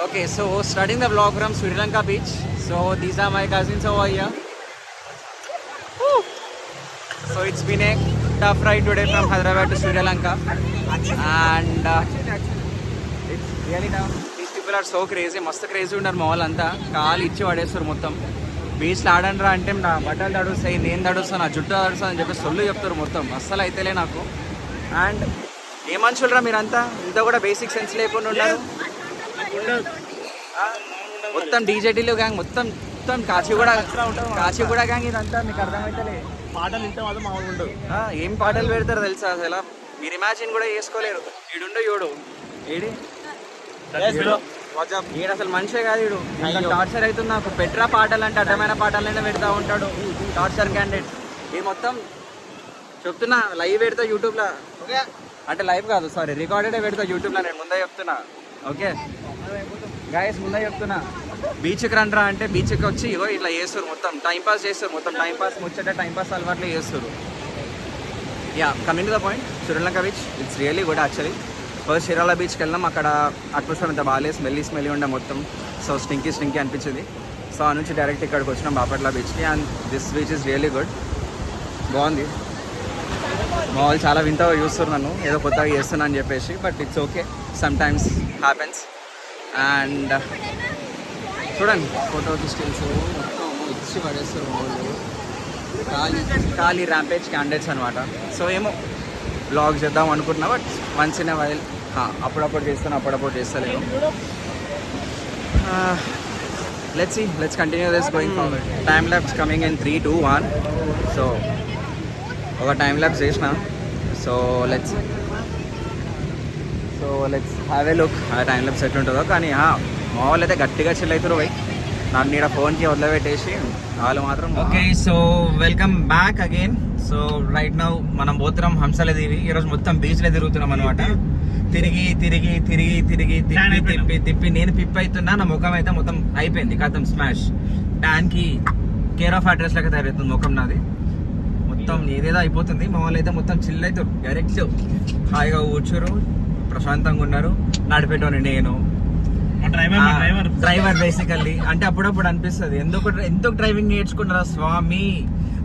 Okay, so starting the vlog from Sri Lanka beach. So these are my cousins over here. Woo! So it's been a tough ride today from Hyderabad to Sri Lanka, and it's really tough. These people are so crazy. మస్తు crazy ఉన్నారు మా వాళ్ళంతా. కాలు ఇచ్చి పడేస్తారు మొత్తం. బీచ్లో ఆడండ్రా అంటే నా బట్టలు తడుస్తాయి, నేను తడుస్తాను, నా జుట్టు తడుస్తాను అని చెప్పి సొల్లు చెప్తారు మొత్తం. అస్సలు అయితేలే నాకు. అండ్ ఏ మనుషులరా మీరంతా, ఇంత కూడా బేసిక్ సెన్స్ లేకుండా ఉన్నారు. మొత్తం డీజేటీలు గ్యాంగ్, మొత్తం కాచిగూడ గ్యాంగ్ ఇదంతా. మీకు అర్థమైతలే. పాటలు ఇంటే మాత్రం మామూలు ఉండదు. ఏం పాటలు పెడతారు తెలుసా అసలు, మీరు ఇమాజిన్ కూడా చేసుకోలేరు. ఈడు ఏడి ఈడు అసలు మనిషే కాదు. ఈడు టార్చర్ అవుతుంది నాకు. పెట్రా పాటలు అంటే అడ్డమైన పాటలైనా పెడతా ఉంటాడు. Torture candidate. ఇది మొత్తం చెప్తున్నా, లైవ్ పెడతా యూట్యూబ్లో. అంటే లైవ్ కాదు, సారీ, రికార్డెడే పెడతా యూట్యూబ్లో. నేను ముందే చెప్తున్నా. ఓకే గాయస్, ముందే చెప్తున్నా. బీచ్కి రండ్రా అంటే బీచ్కి వచ్చి ఇగో ఇట్లా చేస్తారు. మొత్తం టైంపాస్ చేస్తారు. మొత్తం టైంపాస్ ముచ్చట టైంపాస్ అలవాట్లు చేస్తారు. Yeah, coming to the point, Sri Lanka beach it's really good actually. First Shirala బీచ్కి వెళ్ళాం. అక్కడ అట్మాస్ఫియర్ అంతా బాగాలేదు, స్మెల్లీ ఉండే మొత్తం. సో స్టింకీ అనిపించింది. సో ఆ నుంచి డైరెక్ట్ ఇక్కడికి వచ్చినాం బాపట్ల బీచ్కి. And this beach is really good, బాగుంది. మా వాళ్ళు చాలా వింతగా చూస్తారు నన్ను, ఏదో కొత్తగా చేస్తున్నా అని చెప్పేసి. But it's okay, sometimes happens. And చూడండి ఫోటోకి స్టిల్స్ మొత్తం ఇచ్చి పడేస్తారు వాళ్ళు. ఖాళీ ర్యాంపేజ్ క్యాండిడేట్స్ అనమాట. సో ఏమో బ్లాగ్ చేద్దాం అనుకుంటున్నా, but once in a while. అప్పుడప్పుడు చేస్తాను, అప్పుడప్పుడు చేస్తలేను. Let's continue this going forward. Time lapse coming in 3, 2, 1. So ఒక టైం ల్యాబ్స్ చేసిన. So let's have a look ఆ టైం ల్యాబ్స్ ఎట్లుంటుందో. కానీ మా వాళ్ళు అయితే గట్టిగా చిల్ అవుతారు పోయి. నాకు నీడ ఫోన్కి వదిలిపెట్టేసి వాళ్ళు మాత్రం. Okay, so welcome back again. So right now మనం పోతున్నాం హంసలదేవి. ఈరోజు మొత్తం బీచ్లో తిరుగుతున్నాం అనమాట. తిరిగి తిప్పి నేను పిప్ అవుతున్నా. నా ముఖం అయితే మొత్తం అయిపోయింది, కథం స్మాష్. ట్యాన్కి కేర్ ఆఫ్ అడ్రస్ లాగా తయారవుతుంది ముఖం నాది. మొత్తం ఏదేదో అయిపోతుంది. మా వాళ్ళు అయితే మొత్తం చిల్ అవుతారు. డైరెక్ట్ హాయిగా కూర్చోరు, ప్రశాంతంగా ఉన్నారు. నడిపేటోని నేను డ్రైవర్ బేసికల్లీ. అంటే అప్పుడప్పుడు అనిపిస్తుంది ఎందుకు డ్రైవింగ్ నేర్చుకున్నారా స్వామి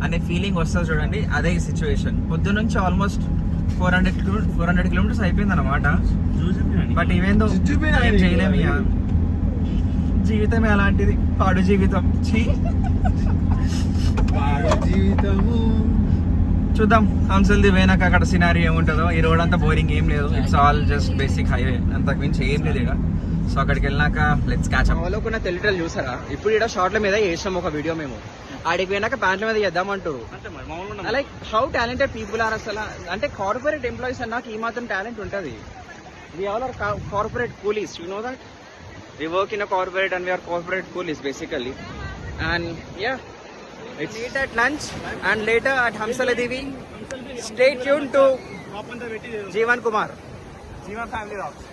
అనే ఫీలింగ్ వస్తుంది చూడండి. అదే ఈ సిచ్యువేషన్. పొద్దు నుంచి ఆల్మోస్ట్ 400 కిలోమీటర్స్ అయిపోయింది అనమాట. బట్ ఇవేందో ఏం చేయలేము. జీవితమే అలాంటిది, పాడు జీవితం. చూద్దాం హంసల్ది పోయినాక అక్కడ సినారీ ఏముంటుందో. ఈ రోడ్ అంతా బోరింగ్ ఏం లేదు. It's all just basic highway, అంతకు మించి ఏం లేదు ఇక్కడ. సో అక్కడికి వెళ్ళినాక లెట్స్ క్యాచ్ అప్. వాళ్ళకున్న తెలిటలు చూసారా? ఇప్పుడు ఇక్కడ షార్ట్ల మీద చేసాం ఒక వీడియో మేము. ఆడికి పోయినాక ప్యాంట్ల మీద చేద్దామంటారు. Like how talented people are అసలు. అంటే కార్పొరేట్ ఎంప్లాయీస్ అన్నాక ఈ మాత్రం టాలెంట్ ఉంటుంది. We all are corporate coolies, you know that. We work in a corporate and we are corporate coolies basically. And yeah, it's eat at lunch and later at Hamsaladevi. Stay tuned to Jeevan Kumar, Jeevan Family Vlogs.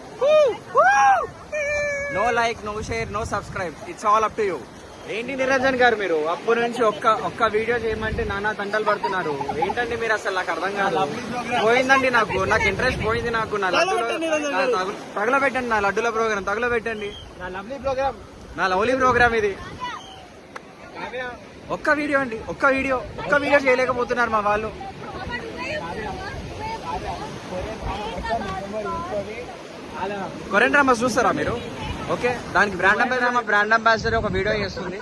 No like, no share, no subscribe. It's all up to you. ఏంటి నిరంజన్ గారు, మీరు అప్పటి నుంచి ఒక్క video చేయమంటే నానా తంటలు పడుతున్నారు. ఏంటండి మీరు అసలు? నాకు అర్థం కాదు. పోయిందండి నాకు ఇంట్రెస్ట్ పోయింది. నాకు నా తగలబెట్టండి, నా లడ్డుల ప్రోగ్రామ్ తగలబెట్టండి. నా లవ్లీ ప్రోగ్రామ్ ఇది. ఒక్క వీడియో అండి, ఒక్క వీడియో చేయలేకపోతున్నారు మా వాళ్ళు. కొరియన్ డ్రామాస్ చూస్తారా మీరు? ఓకే, దానికి బ్రాండ్ అంబాసిడర్ ఒక వీడియో చేస్తుంది.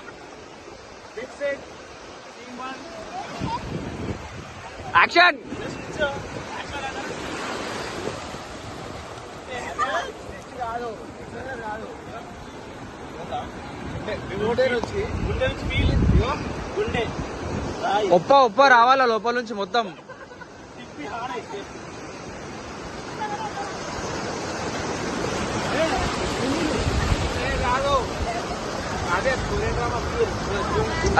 యాక్షన్. ఒప్ప రావాలా లోపల నుంచి మొత్తం.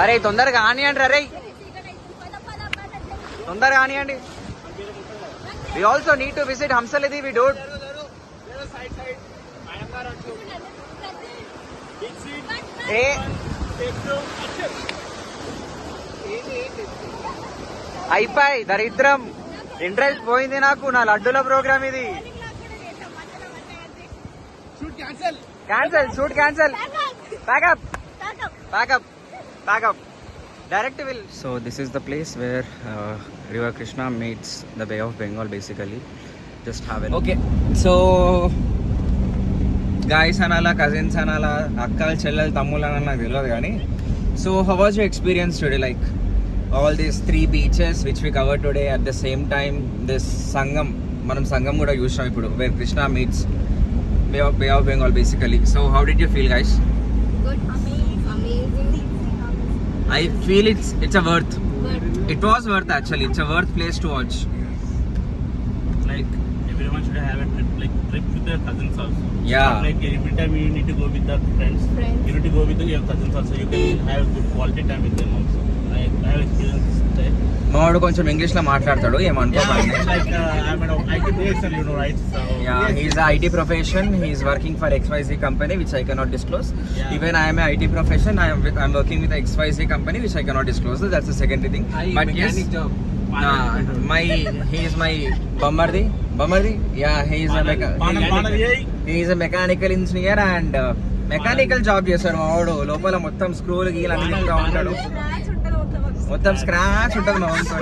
అరే తొందరగా కానివ్వండి, అరే తొందరగా కానివ్వండి. We also need to visit Hamsaladevi, dude. అయిపోయి దరిద్రం. ఇంట్రెస్ట్ పోయింది నాకు. నా లడ్డుల ప్రోగ్రామ్ ఇది. Cancel shoot cancel pack up pack up pack up direct విల్. So this is the place where river Krishna meets the bay of Bengal basically. Just have it. Okay, so guys అనాలా, cousins అనాలా, అక్కలు చెల్లెలు తమ్ముళ్ళు అనాలి నాకు తెలియదు కానీ, so how was your experience today? Like all these 3 beaches which we cover today at the same time this Sangam, మనం సంగం కూడా చూసాం ఇప్పుడు, where Krishna meets bay of Bengal basically. So how did you feel guys? Good, amazing. I feel it's a worth. It was worth actually. It's a worth place to watch. Like everyone should have a trip with their cousins also. Yeah. Not like every time you need to go with the friends. You need to go with your cousins also. You can have good quality time with them also. I have experience there. మావాడు కొంచెం English లో మాట్లాడతాడు, ఏమనుకోకండి. Like I'm an IT person, you know, right? So Yeah, he's a IT profession. He's working for XYZ company, which I cannot disclose. Yeah. Even I am a IT profession. I'm working with XYZ company, which I cannot disclose. So that's the secondary thing. But yes, he is my Bamardi. Yeah, he is a mechanical engineer and mechanical job చేస్తాడు మా వాడు. లోపల మొత్తం స్క్రూలు గీలు అన్ని తిప్పుతా ఉంటాడు, మొత్తం scratch ఉంటుంది మా వాడితో.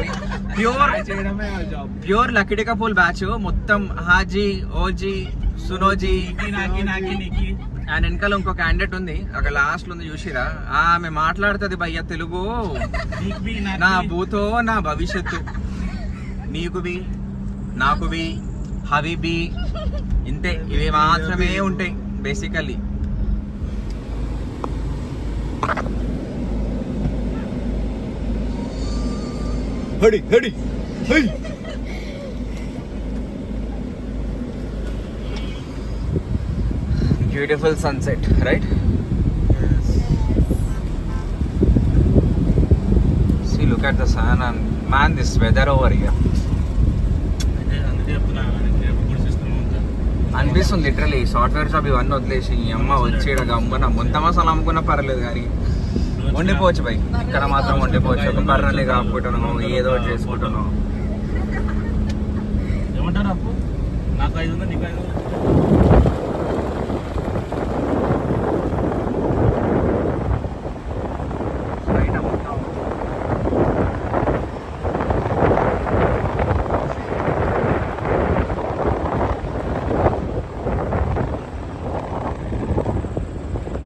ప్యూర్ లకిడికా పూల్ బ్యాచ్ మొత్తం. హాజీ, ఓజీ, సునోజీ అండ్ వెనకాల ఇంకో క్యాండిడేట్ ఉంది అక్కడ లాస్ట్ ఉంది చూసిరా, ఆమె మాట్లాడుతుంది భయ్య తెలుగు. నా భూతో నా భవిష్యత్తు, నీకువి నాకువి హబీబీ, ఇంతే, ఇవి మాత్రమే ఉంటాయి బేసికల్లీ. హడి beautiful sunset, right? See, look at the sun and man, this weather over here. అనిపిస్తుంది లిటరలీ సాఫ్ట్వేర్ జాబ్ ఇవన్నీ వదిలేసి ఈ అమ్మ వచ్చేడ గమ్మన మొత్తం మసాలా అమ్ముకున్నా పర్లేదు కానీ వండిపోవచ్చు బై. ఇక్కడ మాత్రం వండిపోవచ్చు, ఒక బర్రెని కాపుకుంటాను, ఏదో ఒకటి చేసుకుంటాను. ఏమంటారు అప్పు? నాకు 500, నీకు 500.